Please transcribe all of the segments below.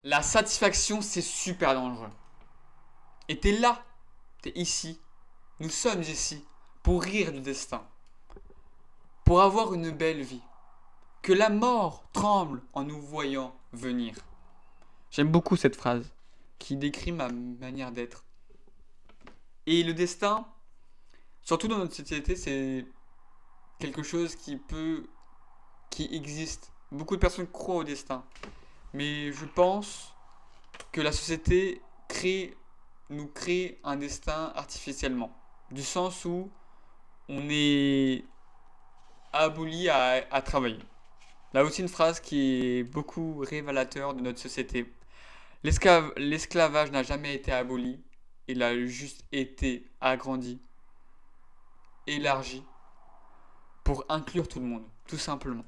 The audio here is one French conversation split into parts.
La satisfaction, c'est super dangereux. Et t'es là, t'es ici, nous sommes ici, pour rire du destin, pour avoir une belle vie. Que la mort tremble en nous voyant venir. J'aime beaucoup cette phrase, qui décrit ma manière d'être. Et le destin, surtout dans notre société, c'est quelque chose qui existe. Beaucoup de personnes croient au destin. Mais je pense que la société nous crée un destin artificiellement. Du sens où on est aboli à travailler. Là aussi une phrase qui est beaucoup révélateur de notre société. L'esclavage n'a jamais été aboli, il a juste été agrandi, élargi, pour inclure tout le monde, tout simplement.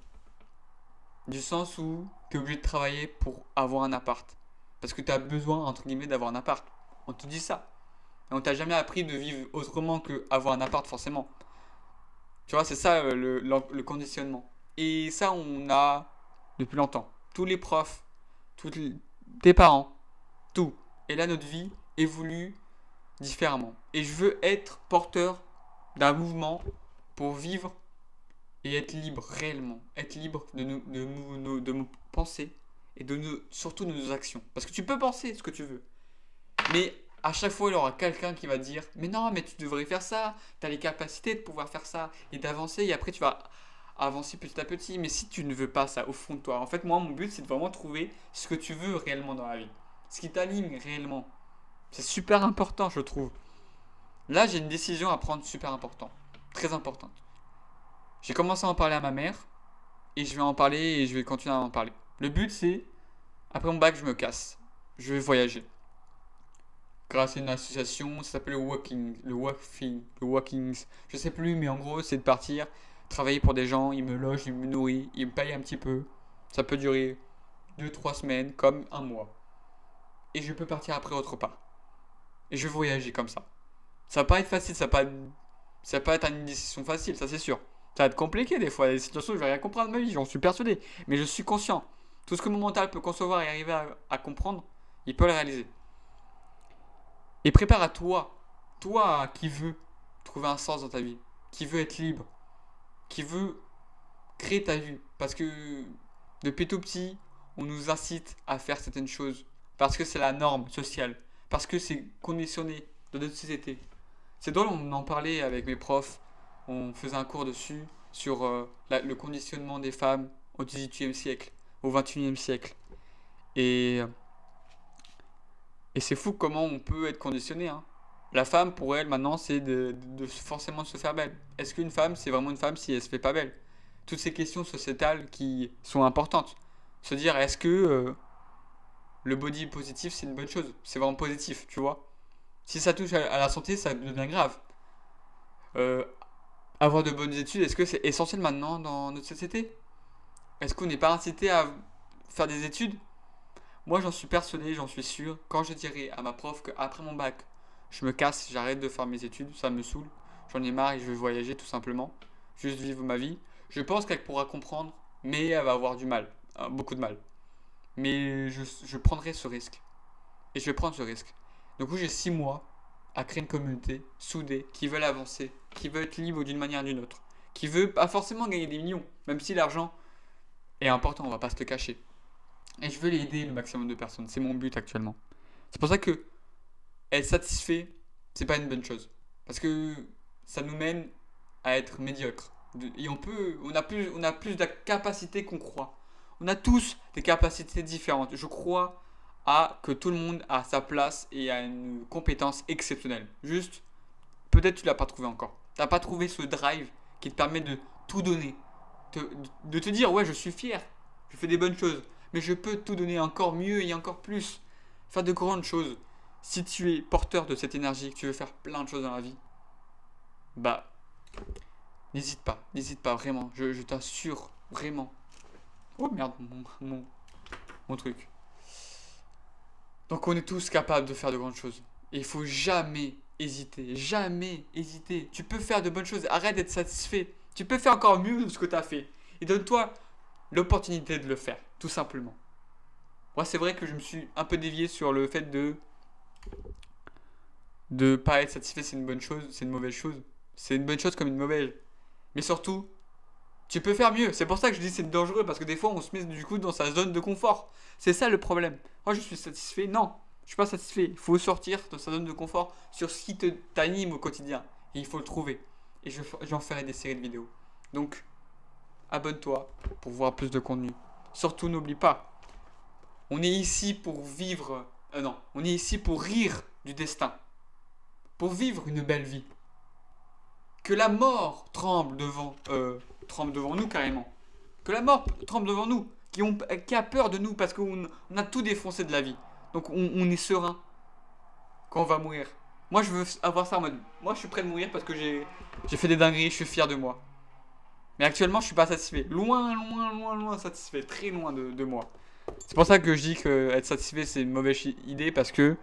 Du sens où tu es obligé de travailler pour avoir un appart. Parce que tu as besoin, entre guillemets, d'avoir un appart. On te dit ça. Et on t'a jamais appris de vivre autrement que avoir un appart, forcément. Tu vois, c'est ça le conditionnement. Et ça, on a depuis longtemps. Tous les profs, tous tes parents, tout. Et là, notre vie évolue différemment. Et je veux être porteur d'un mouvement pour vivre et être libre réellement. Être libre de nos pensées et surtout de nos actions. Parce que tu peux penser ce que tu veux. Mais à chaque fois, il y aura quelqu'un qui va dire mais non, mais tu devrais faire ça. Tu as les capacités de pouvoir faire ça et d'avancer. Et après, tu vas avancer petit à petit. Mais si tu ne veux pas ça au fond de toi, en fait, moi, mon but, c'est de vraiment trouver ce que tu veux réellement dans la vie. Ce qui t'aligne réellement. C'est super important, je trouve. Là, j'ai une décision à prendre super importante. Très importante. J'ai commencé à en parler à ma mère. Et je vais en parler et je vais continuer à en parler. Le but, c'est, après mon bac, je me casse. Je vais voyager. Grâce à une association, ça s'appelle le Walkings. Je sais plus, mais en gros, c'est de partir, travailler pour des gens, ils me logent, ils me nourrissent, ils me payent un petit peu. Ça peut durer 2 3 semaines, comme un mois. Et je peux partir après autre part. Et je vais voyager comme ça. Ça va pas être facile, ça va pas être une décision facile, ça c'est sûr. Ça va être compliqué des fois, des situations où je vais rien comprendre de ma vie, j'en suis persuadé. Mais je suis conscient. Tout ce que mon mental peut concevoir et arriver à comprendre, il peut le réaliser. Et prépare à toi qui veux trouver un sens dans ta vie, qui veut être libre, qui veut créer ta vie. Parce que depuis tout petit, on nous incite à faire certaines choses. Parce que c'est la norme sociale. Parce que c'est conditionné dans notre société. C'est drôle, on en parlait avec mes profs. On faisait un cours dessus, sur le conditionnement des femmes au XVIIIe siècle, au XXIe siècle. Et, et c'est fou comment on peut être conditionné. Hein. La femme, pour elle, maintenant, c'est de forcément se faire belle. Est-ce qu'une femme, c'est vraiment une femme si elle se fait pas belle? Toutes ces questions sociétales qui sont importantes. Se dire, est-ce que le body positif, c'est une bonne chose? C'est vraiment positif, tu vois? Si ça touche à la santé, ça devient grave. Euh, avoir de bonnes études, est-ce que c'est essentiel maintenant dans notre société? Est-ce qu'on n'est pas incité à faire des études? Moi, j'en suis persuadé, j'en suis sûr. Quand je dirai à ma prof qu'après mon bac, je me casse, j'arrête de faire mes études, ça me saoule, j'en ai marre et je veux voyager tout simplement, juste vivre ma vie, je pense qu'elle pourra comprendre, mais elle va avoir du mal, beaucoup de mal. Mais je prendrai ce risque. Et je vais prendre ce risque. Donc, j'ai 6 mois à créer une communauté soudée qui veut avancer, qui veut être libre d'une manière ou d'une autre, qui veut pas forcément gagner des millions, même si l'argent est important, on va pas se le cacher. Et je veux aider le maximum de personnes, c'est mon but actuellement. C'est pour ça que être satisfait, c'est pas une bonne chose. Parce que ça nous mène à être médiocre. Et on a plus de capacités qu'on croit. On a tous des capacités différentes. Je crois à que tout le monde a sa place et a une compétence exceptionnelle. Juste, peut-être tu l'as pas trouvé encore. T'as pas trouvé ce drive qui te permet de tout donner. De te dire, ouais, je suis fier, je fais des bonnes choses, mais je peux tout donner encore mieux et encore plus. Faire de grandes choses. Si tu es porteur de cette énergie, que tu veux faire plein de choses dans la vie, bah, n'hésite pas vraiment. Je t'assure, vraiment. Oh merde, mon truc. Donc on est tous capables de faire de grandes choses. Et il faut jamais hésiter, jamais hésiter. Tu peux faire de bonnes choses, arrête d'être satisfait. Tu peux faire encore mieux de ce que tu as fait. Et donne-toi l'opportunité de le faire, tout simplement. Moi, c'est vrai que je me suis un peu dévié sur le fait de pas être satisfait, c'est une bonne chose, c'est une mauvaise chose. C'est une bonne chose comme une mauvaise. Mais surtout, tu peux faire mieux. C'est pour ça que je dis c'est dangereux parce que des fois on se met du coup dans sa zone de confort. C'est ça le problème. Moi je suis satisfait. Non, je suis pas satisfait. Il faut sortir de sa zone de confort sur ce qui t'anime au quotidien. Et il faut le trouver. Et j'en ferai des séries de vidéos. Donc abonne-toi pour voir plus de contenu. Surtout n'oublie pas, on est ici pour vivre. Non, on est ici pour rire du destin. Pour vivre une belle vie. Que la mort tremble devant nous carrément. Que la mort tremble devant nous. Qui a peur de nous parce qu'on a tout défoncé de la vie. Donc on est serein quand on va mourir. Moi je veux avoir ça en mode. Moi je suis prêt de mourir parce que j'ai fait des dingueries, je suis fier de moi. Mais actuellement je suis pas satisfait. Loin, loin, loin, loin satisfait. Très loin de moi. C'est pour ça que je dis que être satisfait c'est une mauvaise idée parce que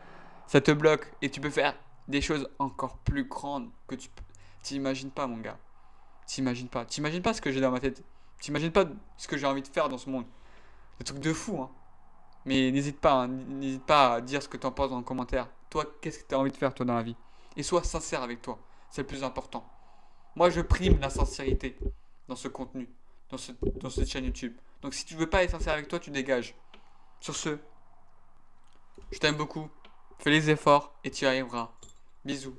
ça te bloque et tu peux faire des choses encore plus grandes que tu t'imagines pas mon gars. T'imagines pas ce que j'ai dans ma tête. T'imagines pas ce que j'ai envie de faire dans ce monde. Des trucs de fou hein. Mais n'hésite pas à dire ce que t'en penses dans le commentaire. Toi, qu'est-ce que t'as envie de faire toi dans la vie? Et sois sincère avec toi. C'est le plus important. Moi je prime la sincérité dans ce contenu, dans cette chaîne YouTube. Donc si tu veux pas être sincère avec toi, tu dégages. Sur ce, je t'aime beaucoup. Fais les efforts et tu y arriveras. Bisous.